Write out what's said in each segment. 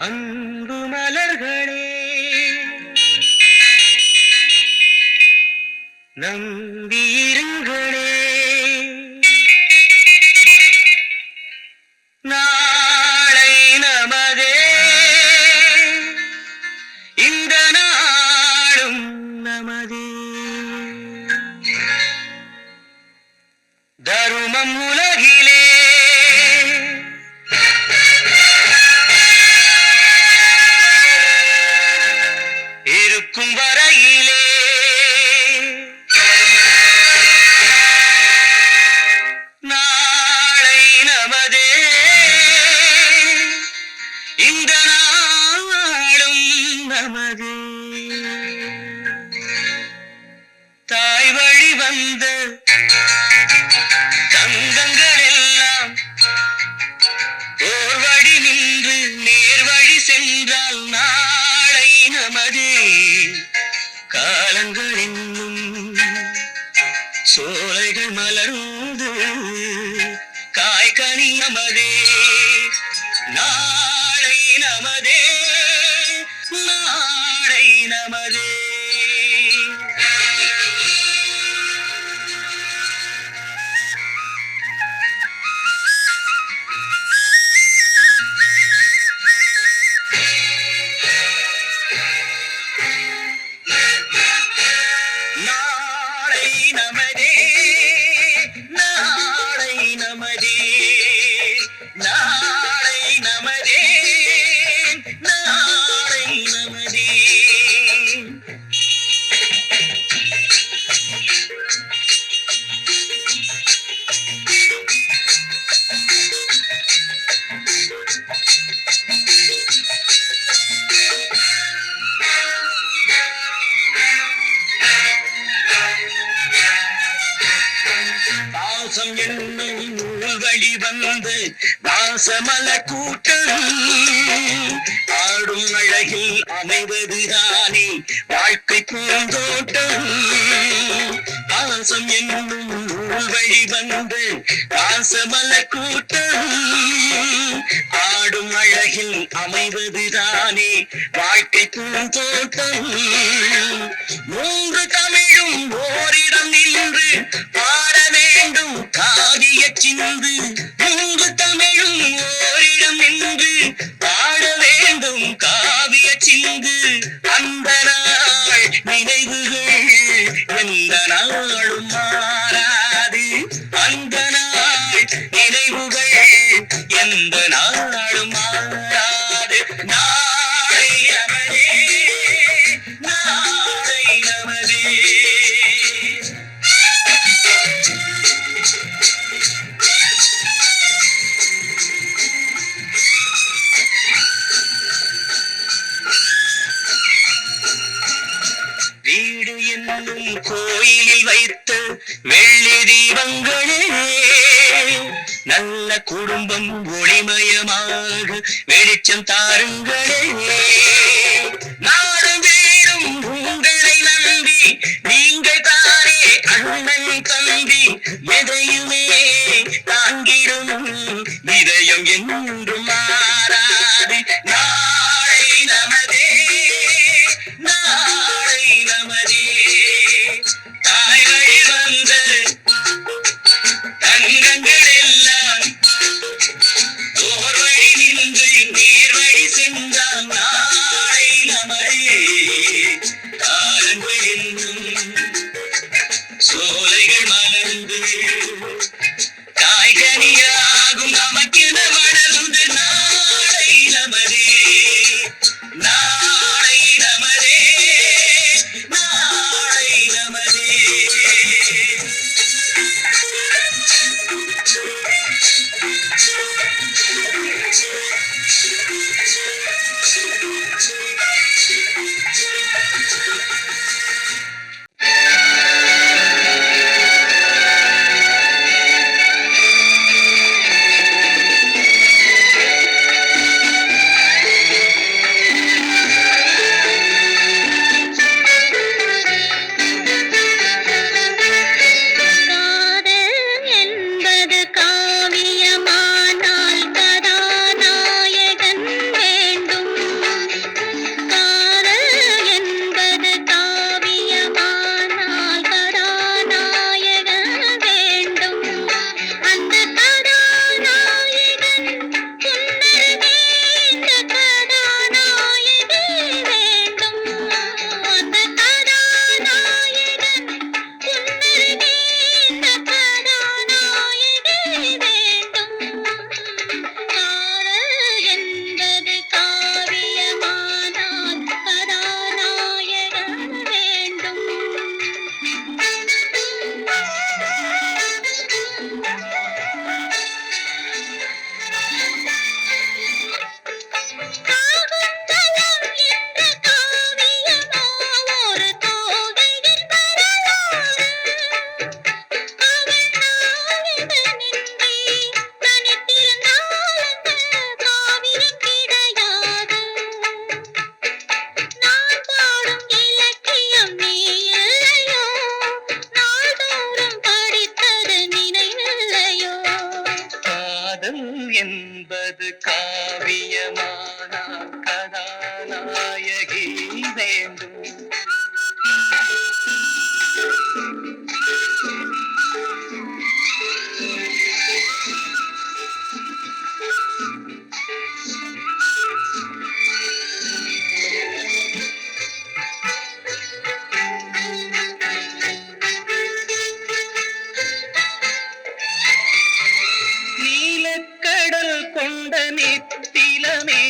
அன்பு மலர்களே நம்பியிருங்களே, நாளை நமதே, இந்த நாளும் நமதே. தருமம் உலகிலே இருக்கும் வரையிலே நாளை நமதே, இந்த நாளும் நமதே. தாய் வழி வந்த தங்கங்கள் எல்லாம் ஓர் வழி நின்று நேர் வழி சென்றால் நாளை நமதே. காலங்கள் என்னும் சோலைகள் மலர்ந்து காய்கனி நமதே, நாளை நமதே, நாளை நமதே. நாளை நமதே, நாளை நமதே, நாளை நமதே, நாளை நமதே. பாசம் என்னும் நூல் வழி வந்து பாசமல கூட்டம் ஆடும் அழகில் அமைவதுதானே வாழ்க்கை பூந்தோட்டம். பாசம் என்னும் நூல் வழி வந்து பாசமல கூட்டம் ஆடும் அழகில் அமைவதுதானே வாழ்க்கை பூந்தோட்டம். மூன்று தமிழும் ஓரிடம் நின்று பாட வேண்டும் காவிய சிந்து, மூன்று தமிழும் ஓரிடம் நின்று பாட வேண்டும் காவிய சிந்து. அந்த நாள் நினைவுகள் எந்த நாளும் மாறாது, அந்த நாள் நினைவுகள் எந்த நாளும் மாறாது. நாளை நமதே, நாளை நமதே. வீடு என்னும் கோயிலில் வைத்த வெள்ளி தீபங்களே, நல்ல குடும்பம் ஒளிமயமாக வெளிச்சம் தாருங்களே. நாடும் வீடும் உங்களை நம்பி நீங்கள் தானே அண்ணன் தம்பி, எதையுமே தாங்கிடும் இதயம் என்றும் மாறாது. நாளை நமதே, நாளை நமதே. தாய் வழி வந்த தங்கங்கள் எல்லாம் ஓர் வழி நின்று நேர் வழி சென்றால் நாளை நமதே. காலங்கள் என்னும் சோலைகள் மலர்ந்து என்பது காவியமானா கதாநாயகி வேண்டும். நீலக்கடல் கொண்ட நித்திலமே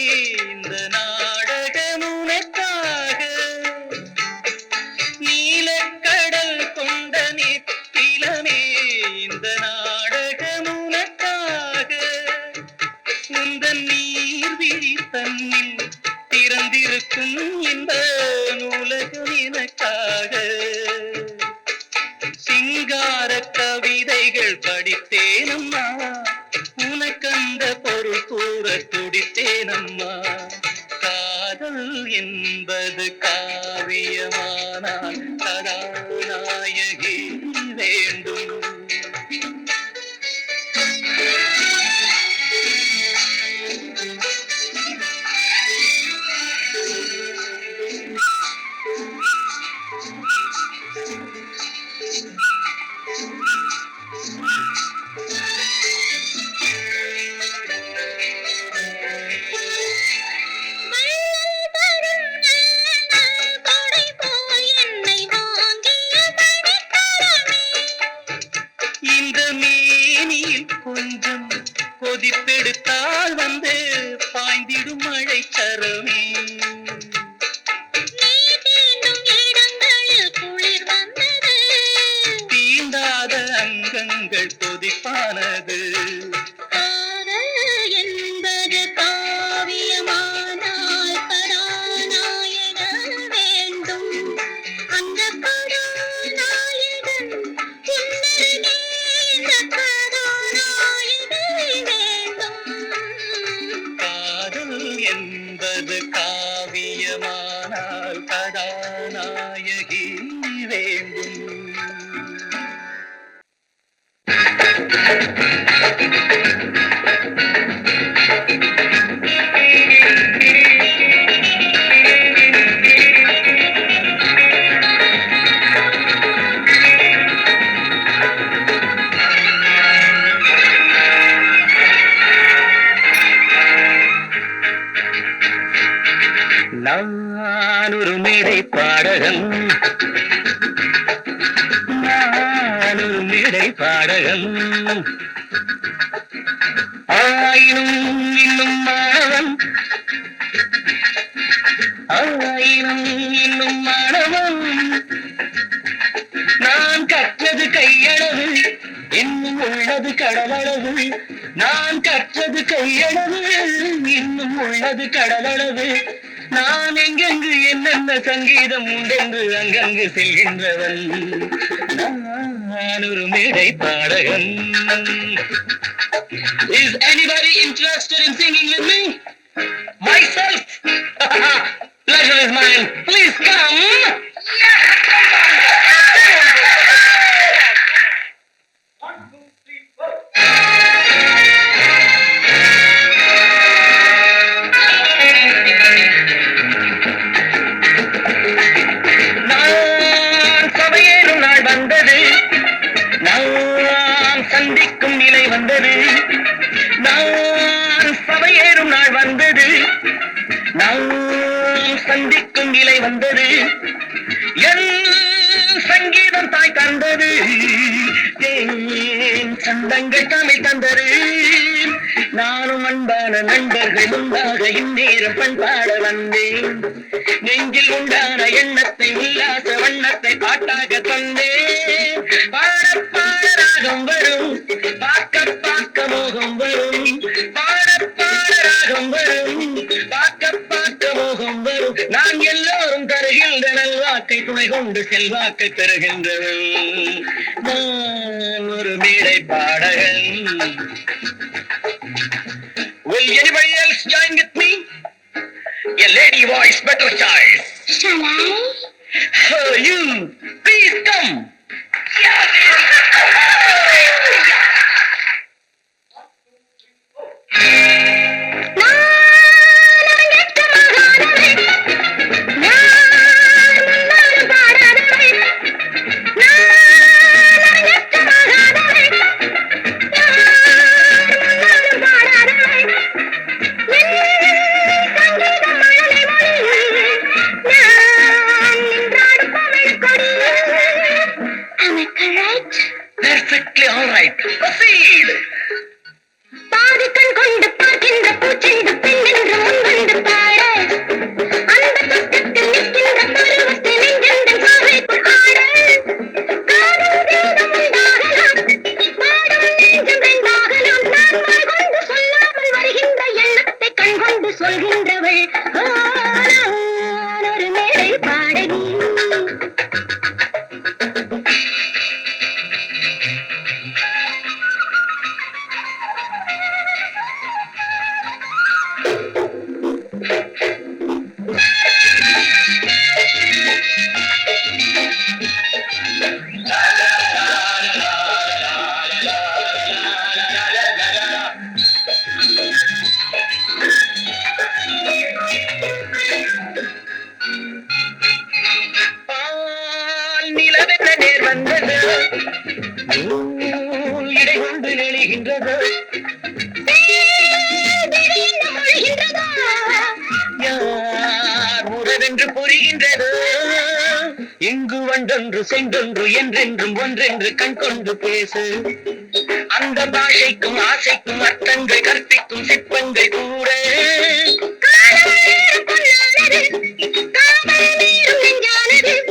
இந்த நாடகம் உனக்காக. நீலக்கடல் கொண்ட நித்திலமே இந்த நாடகம் உனக்காக. உந்தன் நீர்விழி தன்னில் திறந்திருக்கும் இந்த நூலகம் எனக்காக. சிங்கார கவிதைகள் படித்தேனம்மா, உனக்கந்த பொருள் கூற துடித்தேனம்மா. காதல் என்பது காவியமானால் கதாநாயகி வேண்டும். இந்த மேனியில் கொஞ்சம் கொதிப்பெடுத்தால் வந்து பாய்ந்திடும் மழை சரமே. தீண்டாத அங்கங்கள் கொதிப்பானது. என்பது காவியமானால் கதாநாயகன் வேண்டும். அந்த கதாநாயகன் காதல் என்பது காவியமானால் கதாநாயகி வேண்டும். நான் ஒரு மேடை பாடகன், நான் ஒரு மேடை பாடகன். ஆயினும் இன்னும் மாணவன், ஆயினும் இன்னும் மாணவன். நான் கற்றது கையளவு, இன்னும் உள்ளது கடலளவு. நான் கற்றது கையளவு, இன்னும் உள்ளது கடலளவு. நான் எங்கெங்கு என்னென்ன சங்கீதம் உண்டென்று அங்கங்கு செல்கின்றவன். நான் ஒரு மேடை பாடகன். Is anybody interested in singing with me? Myself? Pleasure is mine. Please come. சந்திக்கும் நிலை வந்தது. நான் சபையேறும் நாள் வந்தது. நான் சந்திக்கும் நிலை வந்தது. என் சங்கீதம் தாய் தந்தது. என் சந்தங்கள் தமிழ் தந்தது. நானும் அன்பான நண்பர்கள் உண்டாக இந்நேரம் பண்பாட வந்தேன். நெஞ்சில் உண்டான எண்ணத்தை உல்லாச வண்ணத்தை பாட்டாக தந்தேன். பாட பாடராகம் வரும், பார்க்க பார்க்க மோகம் வரும். பாட பாடராகம் வரும், பார்க்க பார்க்க மோகம் வரும். நான் எல்லோரும் தருகின்ற நல்வாக்கை துணை கொண்டு செல்வாக்கை பெறுகின்றவன். நான் ஒரு மேடை பாடகன். Will anybody else join with me? A lady voice, better choice. Shall I? Oh, you, please come. Yeah, வந்து சொல்கின்றவள் ஒரு மேடை பாடகி. நிலவென்ன நேர் வந்தது இடை கொண்டு நெளிகின்றது யார் உறவென்று புரிகின்றது இங்கு வண்டொன்று சென்றொன்று என்றென்றும் ஒன்றென்று கண் கொண்டு பேசு அந்த பாஷைக்கும் ஆசைக்கும் அர்த்தங்கள் கற்பிக்கும் சிற்பங்கள் கூட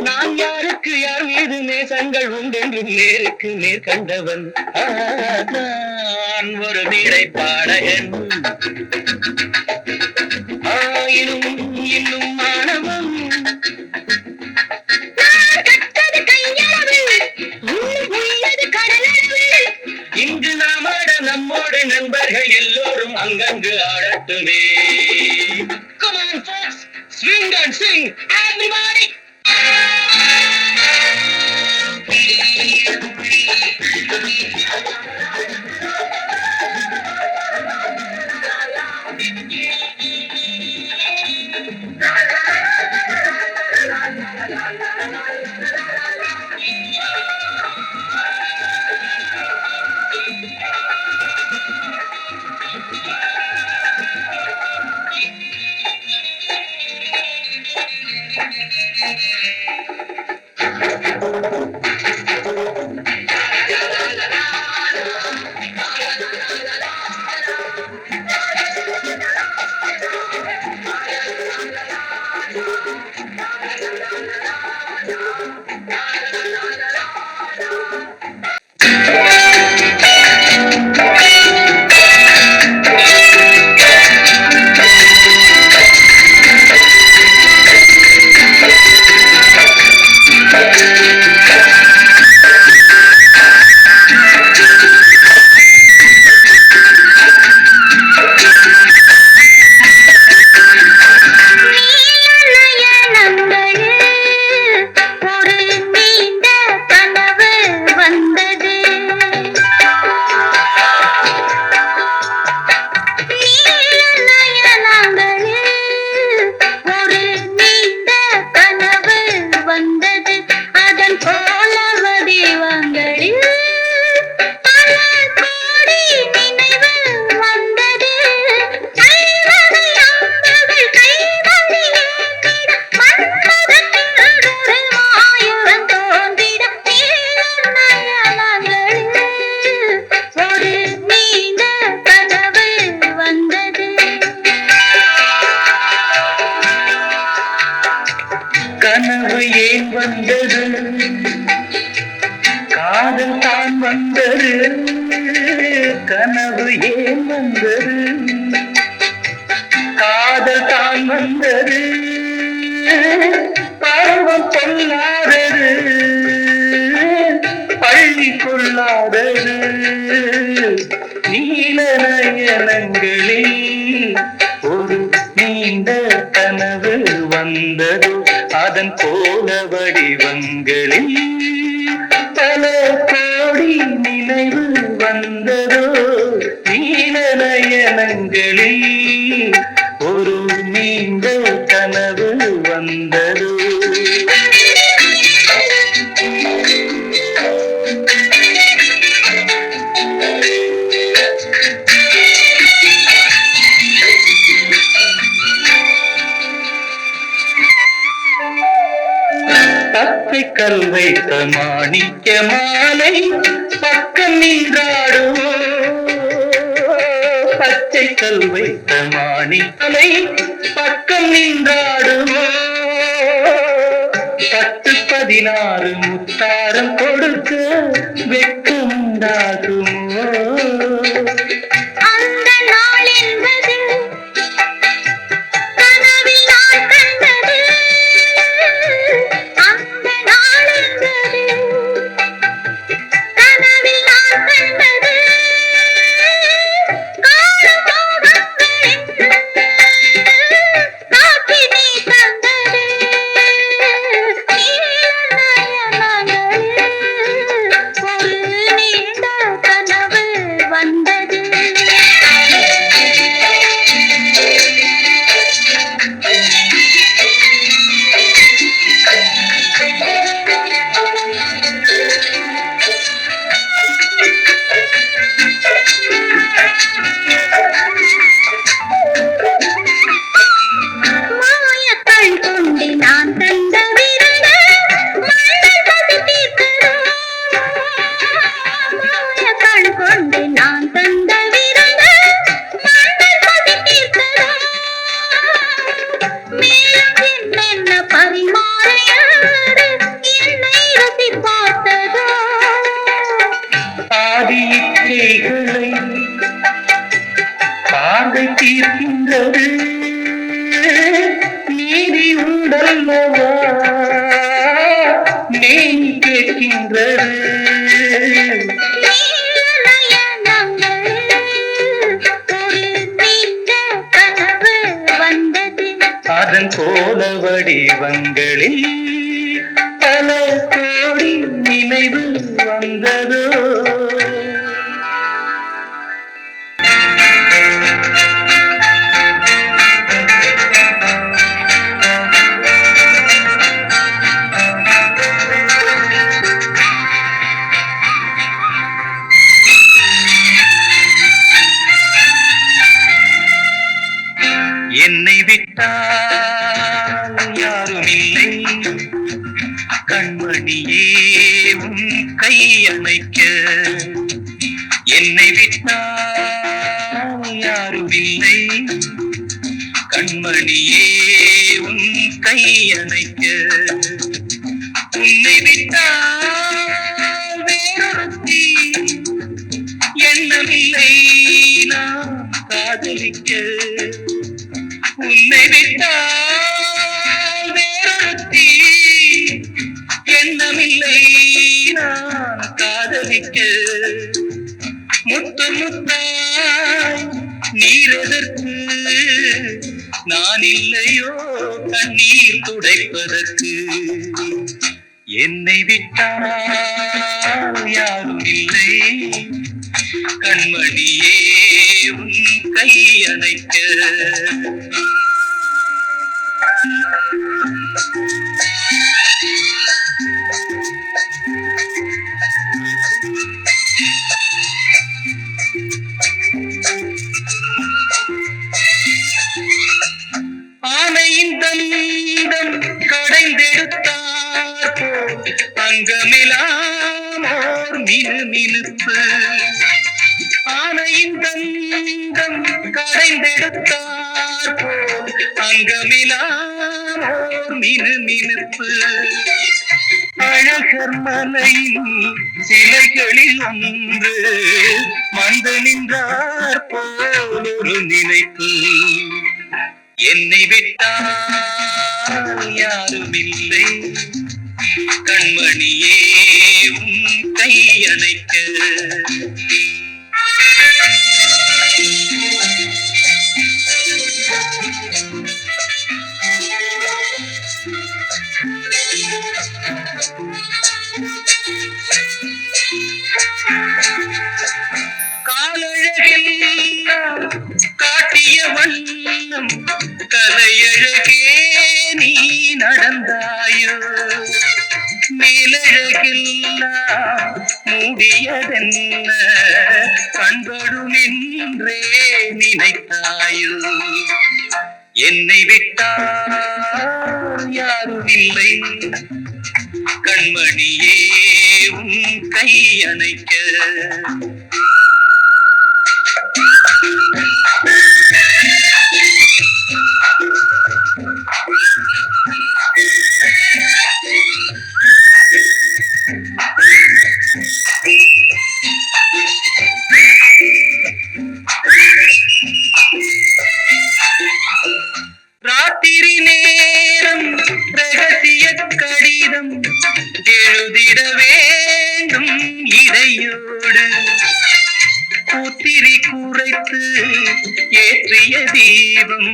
நான் யாருக்கு யார் மீது நேசங்கள் உண்டென்று நேருக்கு நேர் கண்டவன் நான் ஒரு நீரை பாடகன் ஆயினும் இன்னும் மாணவன் இங்கு நாம் ஆட நம்மோடு நண்பர்கள் எல்லோரும் அங்கங்கு ஆடட்டுமே. Come on folks, swing and sing everybody. கனவு ஏன் வந்தது காதல் தான் வந்தது கனவு ஏன் வந்தது காதல் தான் வந்தது பருவம் கொள்ளாதது பள்ளி கொள்ளாதது நீல நயனங்களில் ஒரு நீண்ட கனவு வந்தது அதன் போல வடிவங்களில் பல கோடி நினைவு வந்ததோ நீல நயனங்களில் ஒரு நீண்ட கனவு வந்ததோ. பச்சை கல் வைத்த மாணிக்க மாலை பக்கம் நின்றாடுவோ பச்சை கல் வைத்த மாணிக்கலை பக்கம் நின்றாடுவோ 10-16 முத்தாரம் கொடுக்க வெட்கம் உண்டாகுமோ அந்த நாள் என்பது கேட்கின்றது நீதி உண்டல்லவா நீ கேட்கின்றது அதன் போல வடிவங்களில் பல கோடி நினைவு வந்ததோ என்னை விட்டால் யாரும் இல்லை கண்மணியே உன் கை அணைக்க என்னை விட்டால் யாரும் இல்லை கண்மணியே உன் கை அணைக்க உன்னை விட்டால் வேறொருத்தி எண்ணமில்லை நான் காதலிக்க உன்னை விட்டால் வேறொருத்தி எண்ணமில்லை நான் காதலிக்க முத்து முத்தாய் நீரெதற்கு நான் இல்லையோ கண்ணீர் துடைப்பதற்கு என்னை விட்டால் யாரும் இல்லை கண்மணியே உன் கை அணைக்க ஆனையின் தந்தம் கடைந்தெடுத்தார் போல் அங்கமெல்லாம் ஓர் மினுமினுப்பு ஆனையின் தந்தம் கடைந்தெடுத்தார் போல் அங்கமெல்லாம் ஓர் மினுமினுப்பு அழகர் மலையின் சிலைகளில் ஒன்று வந்து நின்றார் போல் ஒரு நினைப்பு என்னை விட்டால் யாரும் இல்லை கண்மணியே உன் கை அணைக்க காலழகெல்லாம் காட்டிய வண்ணம் கலையழகே நீ நடந்தாயோ மேலழகெல்லாம் மூடியதென்ன கண்படும் என்றே நினைத்தாயோ என்னை விட்டால் யாரும் இல்லை கண்மணியே உன் கை அணைக்க ராத்திரி நேரம் ரகசிய கடிதம் எழுதிட வேண்டும் இடையோடு பூத்திரி குறைத்து ஏற்றிய தீபம்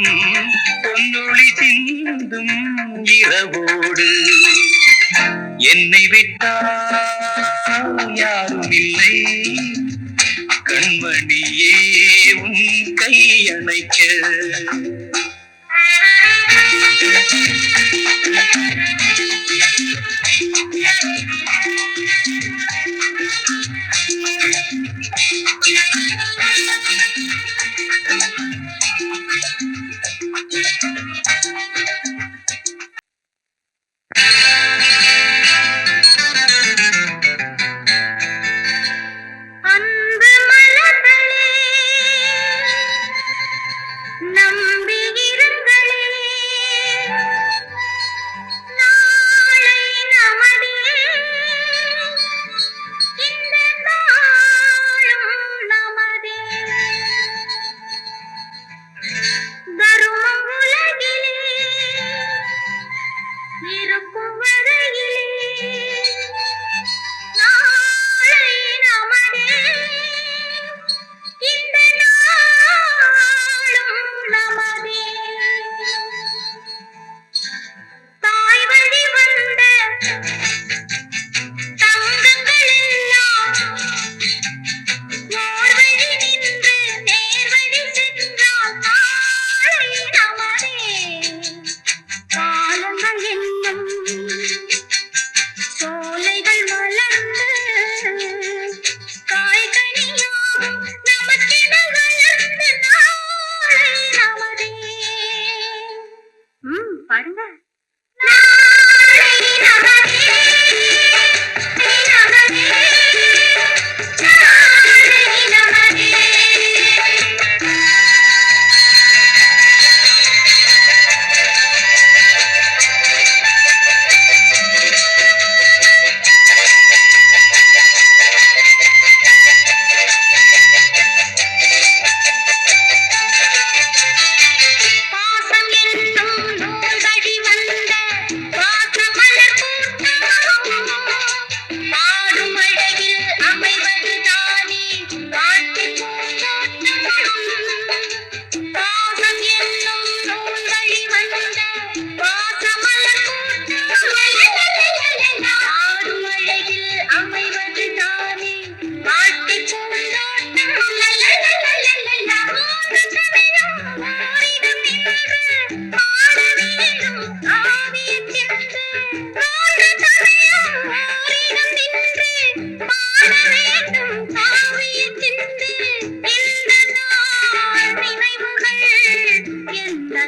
பொன்னொளி சிந்தும் இரவோடு என்னை விட்டால் யாரும் இல்லை கண்மணியே உன் கை அணைக்க தாய் வழி வந்த தங்கங்கள் எல்லாம் ஓர் வழி நின்று நேர் வழி சென்றால் நாளை நமதே. காலங்கள் என்னும் சோலைகள் மலர்ந்து காய்கனியாகும் நமக்கென வளர்ந்த நாளை நமதே. பாருங்க. நாளை நமதே, நமதே, நாளை நமதே. பாசம் என்னும் நூல் வழி வந்த வாசமலர் கூட்டம் பாடும் அழகில் அமைவது தானே காட்டுப் பூந்தோட்டம். பாசம் என்னும் நூல் வழி வந்த வாசமலர் கூட்டம் பாடும் அழகில் அமைவது தானே காட்டுப் பூந்தோட்டம்.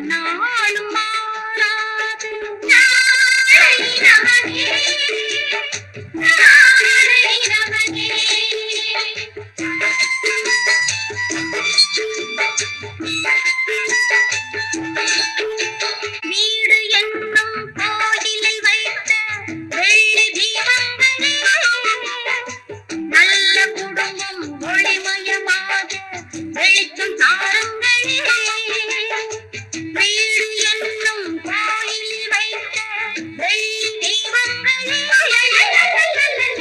நாளும் மாறாது நாளை நமதே, நாளை நமதே. வீடு என்னும் கோயிலை வைத்த வெள்ளி தீபங்களே நல்ல குடும்பம் ஒளிமயமாக வெளிச்சம் தாருங்களே. வீடு என்னும் கோயிலில் வைத்த வெள்ளி தீபங்களே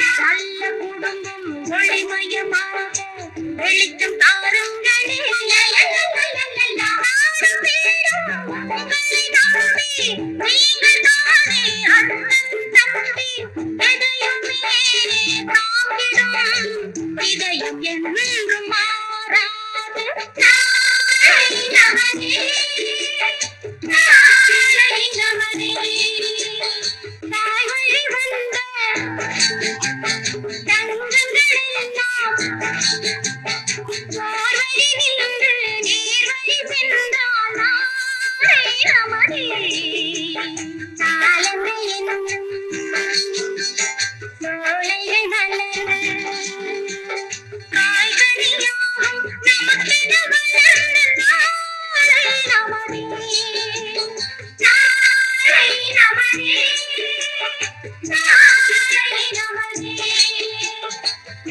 நல்ல குடும்பம் ஒளிமயமாக வெளிச்சம் தாருங்களே. உங்களை நம்பி நீங்கள் தானே அண்ணன் தம்பி எதையுமே தாங்கிடும் இதயம் என்றும் மாறாது நாளை நமதே, நாளை நமதே. தாய் வழி வந்த தங்கங்கள் எல்லாம் ஓர் வழி நின்று நேர் வழி சென்றால் நாளை நமதே. காலங்கள் என்னும் சோலைகள் மலர்ந்து காய்கனியாகும் நமக்கென வளர்ந்த நாளை நமதே. நாளை நமதே, நாளை நமதே,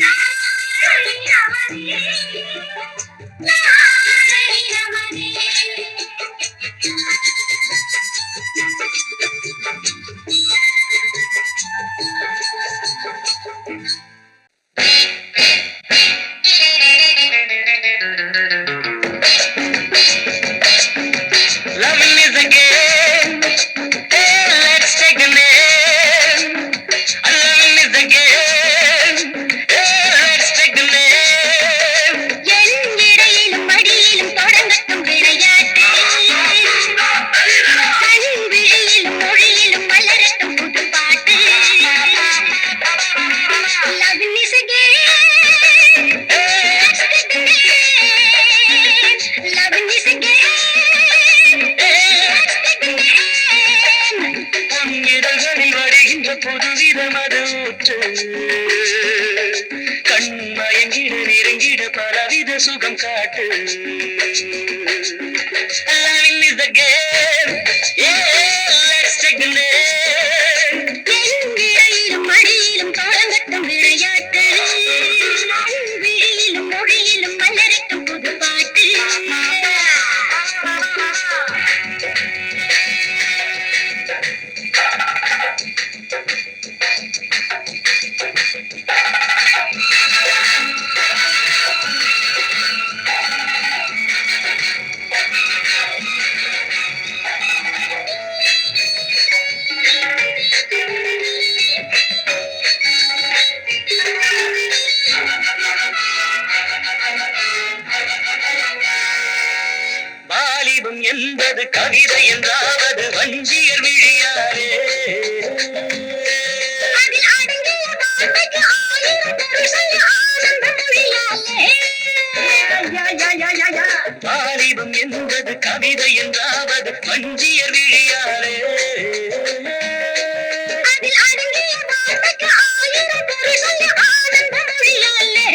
நாளை நமதே, நாளை நமதே. Loving is a game. Hey, let's take a name. Loving is a game. Hey, let's take a name. என் இடையிலும் மடியிலும் தொடங்கட்டும் விளையாட்டு. கண் விழியிலும் மொழியிலும் மலரட்டும் புது பாட்டு. Loving is a game. Let's take a name. Loving is a game. Let's take a name. பொன்னிதழ்களில் வருகின்ற புதுவித மது ஊற்று கண் மயங்கிட நெருங்கிட பலவித சுகம் காட்டு. Loving is the game. Yeah, let's take the name. என் இடையிலும் மடியிலும் தொடங்கட்டும் விளையாட்டு. கண் விழியிலும் மொழியிலும் மலரட்டும் புது பாட்டு. கவிதை என்றாவது வஞ்சியர் விழியாரே. அதில் அடங்கிய வார்த்தைக்கு ஆயிரம் பொருள் சொல்ல ஆனந்த மொழியாலே. வாலிபம் என்பது கவிதை என்றாவது வஞ்சியர் விழியாரே. அதில் அடங்கிய வார்த்தைக்கு ஆயிரம் பொருள் சொல்ல ஆனந்த மொழியாலே.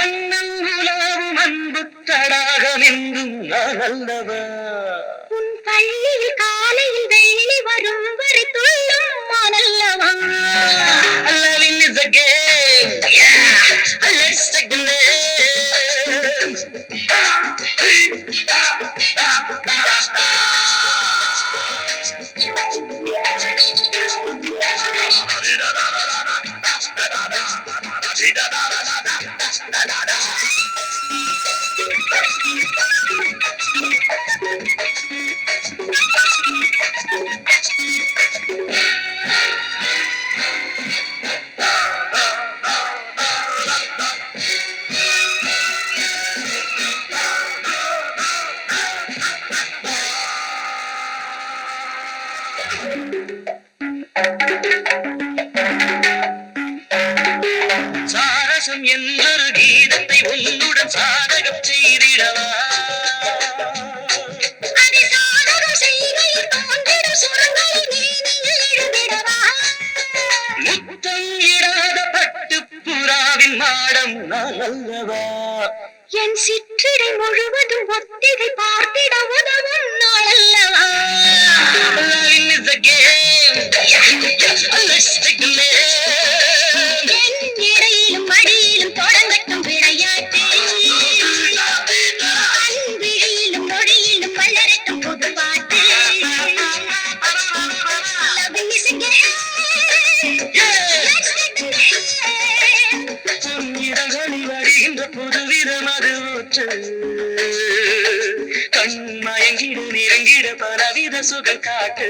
அண்ணன் உலாவும் அன்பு தடாகம் என்றும் நான் அல்லவா. உன் பள்ளியில் காலையில் வெள்ளி வரும் வரை துள்ளும் மானல்லவா. Loving is a game. Yeah, let's take the name. சாரசம் എന്നൊരു கீதத்தை உன்னுடன் சாதகம் செய்திடவா. அதை சாதகம் செய்கையில் தோன்றிடும் சுரங்களை நீதியில் எழுதிடவா. முத்தம் இடாத பட்டு புறாவின் மாடம் நான் அல்லவா. என் சிற்றிடை முழுவதும் ஒத்திகை பார்த்திட உதவும் நாளல்லவா. Loving is a game. Let's take the name. என் இடையிலும் மடியிலும் தொடங்கட்டும் விளையாட்டு. அன்பிழியிலும் மொழியிலும் மலரட்டும் புது பாட்டு. Loving is a game. Let's take the name. பொன்னிறங்களில் அடிகின்ற புதுவிதம் அது ஊற்று. கண் மயங்கிட நெருங்கிட பலவித சுகம் காட்டு.